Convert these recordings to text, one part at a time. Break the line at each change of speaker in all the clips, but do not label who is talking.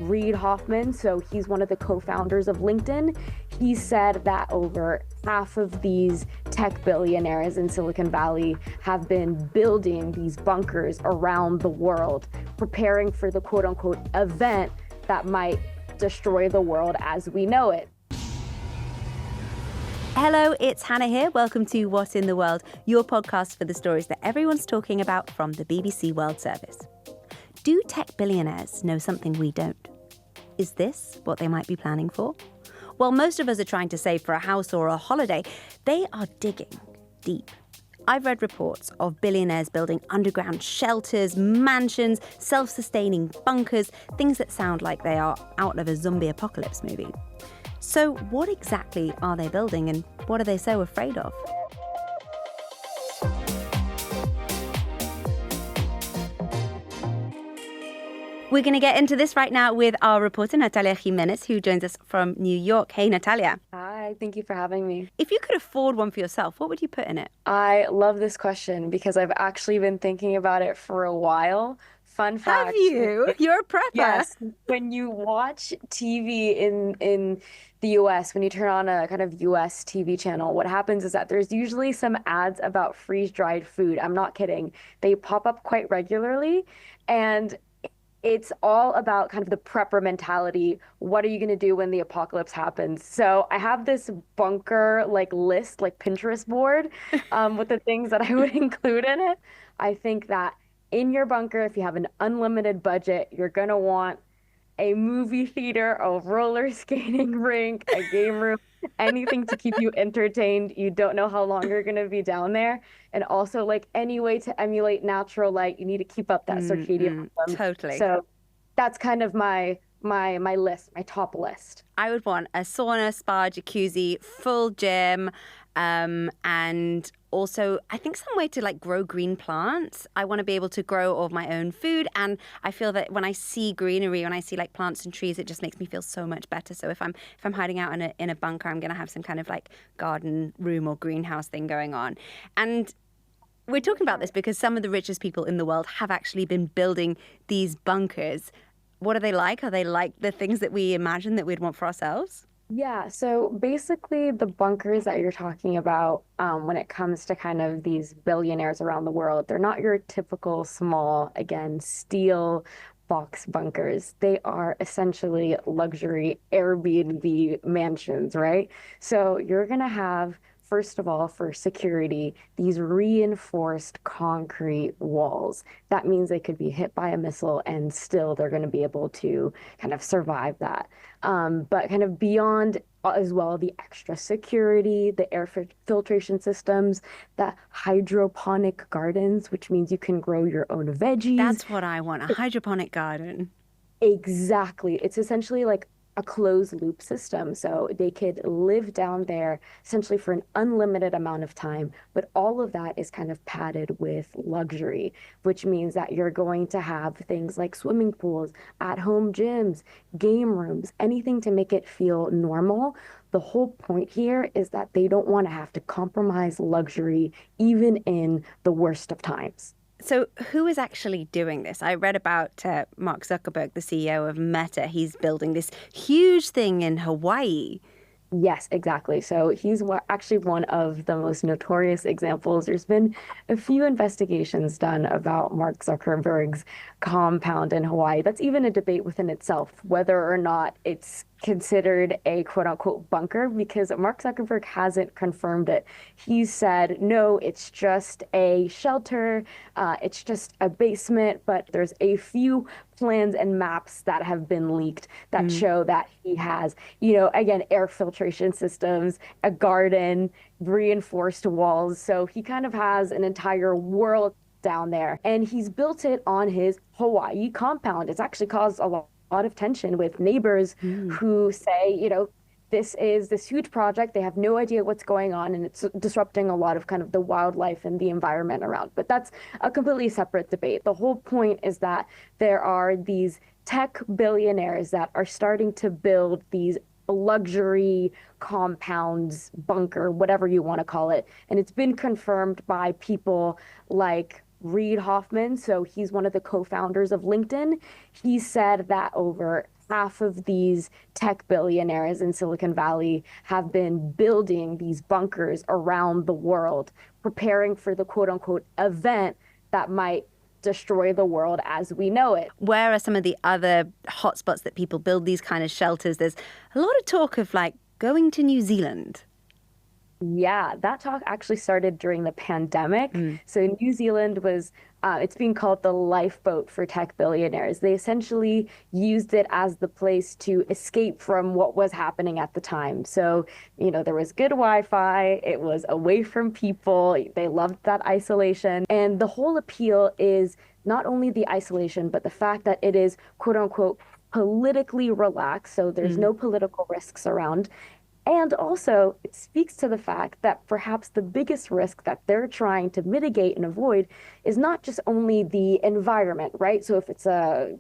Reid Hoffman, so he's one of the co-founders of LinkedIn, he said that over half of these tech billionaires in Silicon Valley have been building these bunkers around the world, preparing for the quote unquote event that might destroy the world as we know it.
Hello, it's Hannah here. Welcome to What in the World, your podcast for the stories that everyone's talking about from the BBC World Service. Do tech billionaires know something we don't? Is this what they might be planning for? While most of us are trying to save for a house or a holiday, they are digging deep. I've read reports of billionaires building underground shelters, mansions, self-sustaining bunkers, things that sound like they are out of a zombie apocalypse movie. So what exactly are they building and what are they so afraid of? We're going to get into this right now with our reporter, Natalia Jimenez, who joins us from New York. Hey, Natalia.
Hi, thank you for having me.
If you could afford one for yourself, what would you put in it?
I love this question because I've actually been thinking about it for a while. Fun fact.
Have you? You're a prepper.
Yes. When you watch TV in the US, when you turn on a kind of US TV channel, what happens is that there's usually some ads about freeze-dried food. I'm not kidding. They pop up quite regularly, and it's all about kind of the prepper mentality. What are you going to do when the apocalypse happens? So I have this bunker list, like Pinterest board, with the things that I would include in it. I think that in your bunker, if you have an unlimited budget, you're going to want a movie theater, a roller skating rink, a game room, anything to keep you entertained. You don't know how long you're going to be down there. And also, like, any way to emulate natural light, you need to keep up that circadian rhythm.
Totally.
So that's kind of my list, my top list.
I would want a sauna, spa, jacuzzi, full gym, and also I think some way to grow green plants. I want to be able to grow all of my own food, and I feel that when I see greenery, when I see plants and trees, it just makes me feel so much better. So if I'm hiding out in a bunker, I'm going to have some kind of garden room or greenhouse thing going on. And we're talking about this because some of the richest people in the world have actually been building these bunkers. What are they like? Are they like the things that we imagine that we'd want for ourselves?
Yeah, so basically the bunkers that you're talking about, when it comes to kind of these billionaires around the world, they're not your typical small, again, steel box bunkers. They are essentially luxury Airbnb mansions, right? So you're going to have, first of all, for security, these reinforced concrete walls. That means they could be hit by a missile and still they're going to be able to kind of survive that. But kind of beyond as well, the extra security, the air filtration systems, the hydroponic gardens, which means you can grow your own veggies.
That's what I want, a hydroponic garden.
Exactly. It's essentially like a closed loop system. So they could live down there essentially for an unlimited amount of time. But all of that is kind of padded with luxury, which means that you're going to have things like swimming pools, at-home gyms, game rooms, anything to make it feel normal. The whole point here is that they don't want to have to compromise luxury even in the worst of times.
So who is actually doing this? I read about Mark Zuckerberg, the CEO of Meta. He's building this huge thing in Hawaii.
Yes, exactly. So he's actually one of the most notorious examples. There's been a few investigations done about Mark Zuckerberg's compound in Hawaii. That's even a debate within itself, whether or not it's considered a quote unquote bunker, because Mark Zuckerberg hasn't confirmed it. He said, no, it's just a shelter. It's just a basement, but there's a few plans and maps that have been leaked that show that he has, again, air filtration systems, a garden, reinforced walls. So he kind of has an entire world down there, and he's built it on his Hawaii compound. It's actually caused a lot of tension with neighbors who say, this is this huge project. They have no idea what's going on, and it's disrupting a lot of kind of the wildlife and the environment around. But that's a completely separate debate. The whole point is that there are these tech billionaires that are starting to build these luxury compounds, bunker, whatever you want to call it. And it's been confirmed by people like Reid Hoffman. So he's one of the co-founders of LinkedIn. He said that over half of these tech billionaires in Silicon Valley have been building these bunkers around the world, preparing for the quote unquote event that might destroy the world as we know it.
Where are some of the other hotspots that people build these kind of shelters? There's a lot of talk of like going to New Zealand.
Yeah, that talk actually started during the pandemic. So New Zealand was, it's being called the lifeboat for tech billionaires. They essentially used it as the place to escape from what was happening at the time. So, there was good Wi-Fi, it was away from people, they loved that isolation. And the whole appeal is not only the isolation, but the fact that it is quote unquote politically relaxed. So there's no political risks around. And also, it speaks to the fact that perhaps the biggest risk that they're trying to mitigate and avoid is not just only the environment, right? So if it's a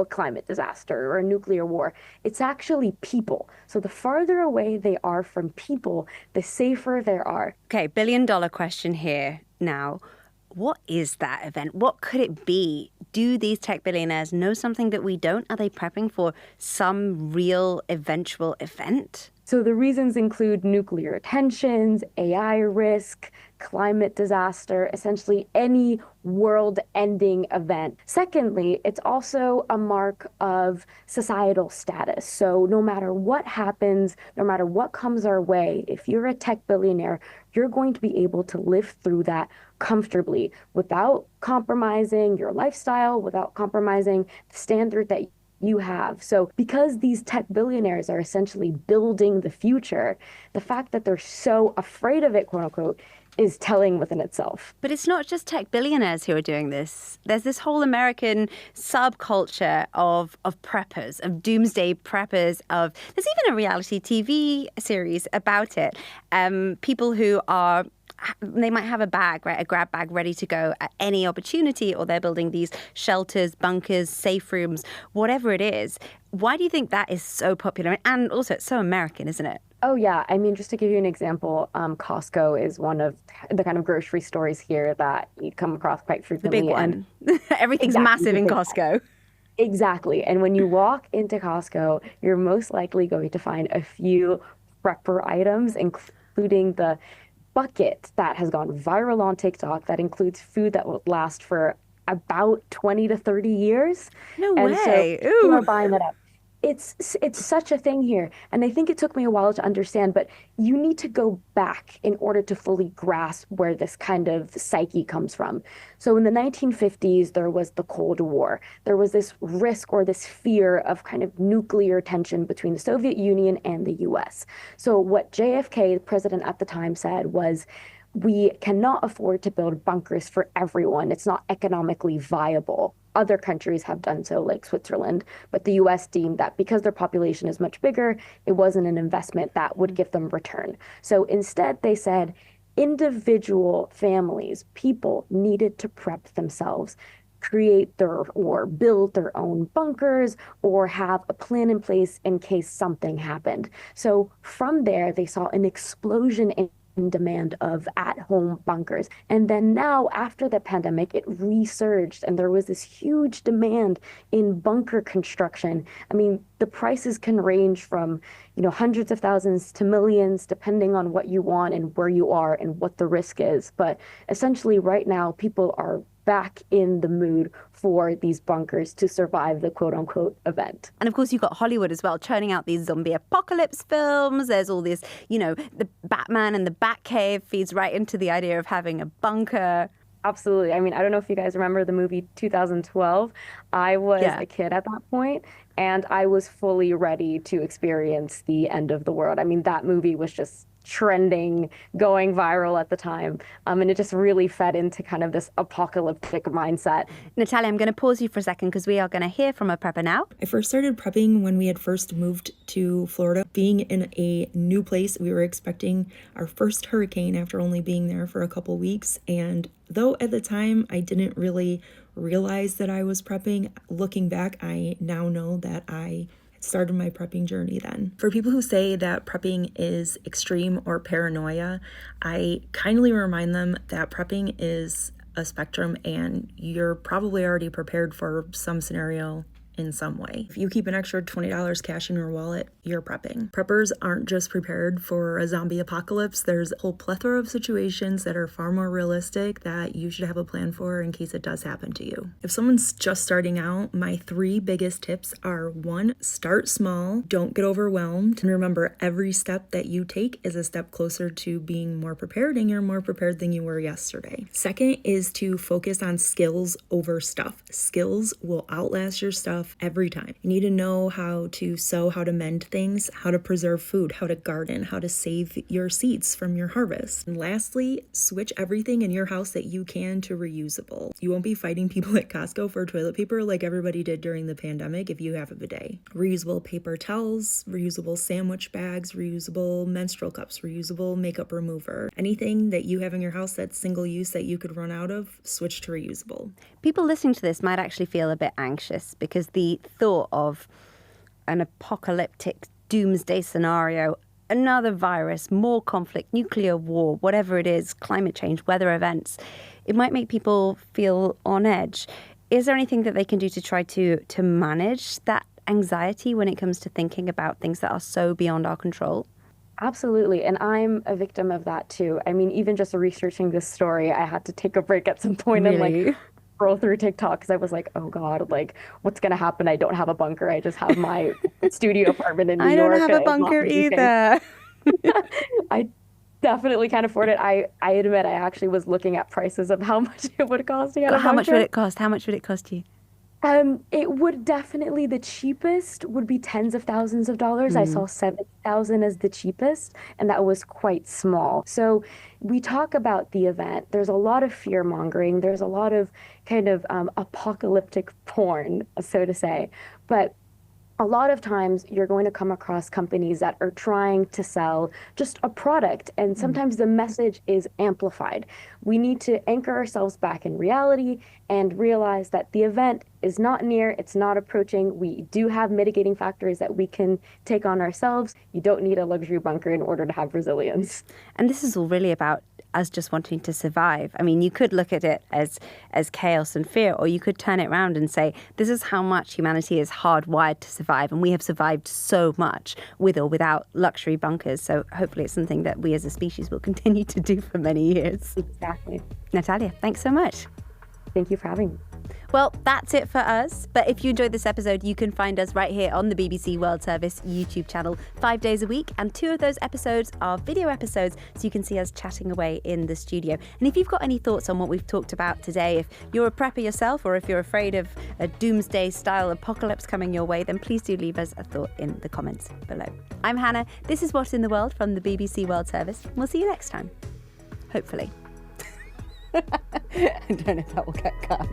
climate disaster or a nuclear war, it's actually people. So the farther away they are from people, the safer they are.
Okay, $1 billion question here now. What is that event? What could it be? Do these tech billionaires know something that we don't? Are they prepping for some real eventual event?
So the reasons include nuclear tensions, AI risk, climate disaster, essentially any world-ending event. Secondly, it's also a mark of societal status. So no matter what happens, no matter what comes our way, if you're a tech billionaire, you're going to be able to live through that comfortably without compromising your lifestyle, without compromising the standard that you have. So because these tech billionaires are essentially building the future, the fact that they're so afraid of it, quote unquote, is telling within itself.
But it's not just tech billionaires who are doing this. There's this whole American subculture of preppers, of doomsday preppers, there's even a reality TV series about it. People who are they might have a bag, right, a grab bag ready to go at any opportunity, or they're building these shelters, bunkers, safe rooms, whatever it is. Why do you think that is so popular? And also, it's so American, isn't it?
Oh, yeah. I mean, just to give you an example, Costco is one of the kind of grocery stores here that you come across quite frequently.
The big one. Everything's
Exactly,
massive in Costco.
Exactly. And when you walk into Costco, you're most likely going to find a few prepper items, including the bucket that has gone viral on TikTok that includes food that will last for about 20 to 30 years.
No
And
way.
so people are
Ooh.
buying that up. It's such a thing here. And I think it took me a while to understand, but you need to go back in order to fully grasp where this kind of psyche comes from. So in the 1950s, there was the Cold War. There was this risk or this fear of kind of nuclear tension between the Soviet Union and the US. So what JFK, the president at the time, said was, we cannot afford to build bunkers for everyone. It's not economically viable. Other countries have done so, like Switzerland, but the US deemed that because their population is much bigger, it wasn't an investment that would give them return. So instead, they said individual families, people needed to prep themselves, create or build their own bunkers or have a plan in place in case something happened. So from there, they saw an explosion in demand of at-home bunkers. And then now, after the pandemic, it resurged and there was this huge demand in bunker construction. I mean, the prices can range from, hundreds of thousands to millions, depending on what you want and where you are and what the risk is. But essentially, right now, people are back in the mood for these bunkers to survive the quote unquote event.
And of course, you've got Hollywood as well, churning out these zombie apocalypse films. There's all this, the Batman and the Batcave feeds right into the idea of having a bunker.
Absolutely. I mean, I don't know if you guys remember the movie 2012. I was a kid at that point, and I was fully ready to experience the end of the world. I mean, that movie was just trending, going viral at the time. And it just really fed into kind of this apocalyptic mindset.
Natalia, I'm going to pause you for a second because we are going to hear from a prepper now.
I first started prepping when we had first moved to Florida. Being in a new place, we were expecting our first hurricane after only being there for a couple weeks. And though at the time I didn't really realize that I was prepping, looking back, I now know that I started my prepping journey then. For people who say that prepping is extreme or paranoia, I kindly remind them that prepping is a spectrum and you're probably already prepared for some scenario in some way. If you keep an extra $20 cash in your wallet, you're prepping. Preppers aren't just prepared for a zombie apocalypse. There's a whole plethora of situations that are far more realistic that you should have a plan for in case it does happen to you. If someone's just starting out, my 3 biggest tips are: 1, start small, don't get overwhelmed, and remember every step that you take is a step closer to being more prepared, and you're more prepared than you were yesterday. 2nd is to focus on skills over stuff. Skills will outlast your stuff every time. You need to know how to sew, how to mend things, how to preserve food, how to garden, how to save your seeds from your harvest. And lastly, switch everything in your house that you can to reusable. You won't be fighting people at Costco for toilet paper like everybody did during the pandemic if you have a bidet. Reusable paper towels, reusable sandwich bags, reusable menstrual cups, reusable makeup remover. Anything that you have in your house that's single use that you could run out of, switch to reusable.
People listening to this might actually feel a bit anxious because the thought of an apocalyptic doomsday scenario, another virus, more conflict, nuclear war, whatever it is, climate change, weather events, it might make people feel on edge. Is there anything that they can do to try to manage that anxiety when it comes to thinking about things that are so beyond our control?
Absolutely. And I'm a victim of that too. I mean, even just researching this story, I had to take a break at some point and like scroll through TikTok because I was like, oh God, like what's going to happen? I don't have a bunker. I just have my studio apartment in New York.
I don't have a bunker either.
I definitely can't afford it. I admit I actually was looking at prices of how much it would cost to get a bunker.
How much would it cost? How much would it cost you?
It would definitely, the cheapest would be tens of thousands of dollars. I saw 7,000 as the cheapest, and that was quite small. So we talk about the event. There's a lot of fear mongering. There's a lot of kind of apocalyptic porn, so to say. But a lot of times you're going to come across companies that are trying to sell just a product, and sometimes the message is amplified. We need to anchor ourselves back in reality and realize that the event is not near, it's not approaching. We do have mitigating factors that we can take on ourselves. You don't need a luxury bunker in order to have resilience.
And this is all really about us just wanting to survive. I mean, you could look at it as chaos and fear, or you could turn it around and say, this is how much humanity is hardwired to survive. And we have survived so much with or without luxury bunkers. So hopefully it's something that we as a species will continue to do for many years.
Exactly.
Natalia, thanks so much.
Thank you for having me.
Well, that's it for us. But if you enjoyed this episode, you can find us right here on the BBC World Service YouTube channel 5 days a week. And 2 of those episodes are video episodes, so you can see us chatting away in the studio. And if you've got any thoughts on what we've talked about today, if you're a prepper yourself or if you're afraid of a doomsday style apocalypse coming your way, then please do leave us a thought in the comments below. I'm Hannah. This is What in the World from the BBC World Service. We'll see you next time. Hopefully. I don't know if that will get cut.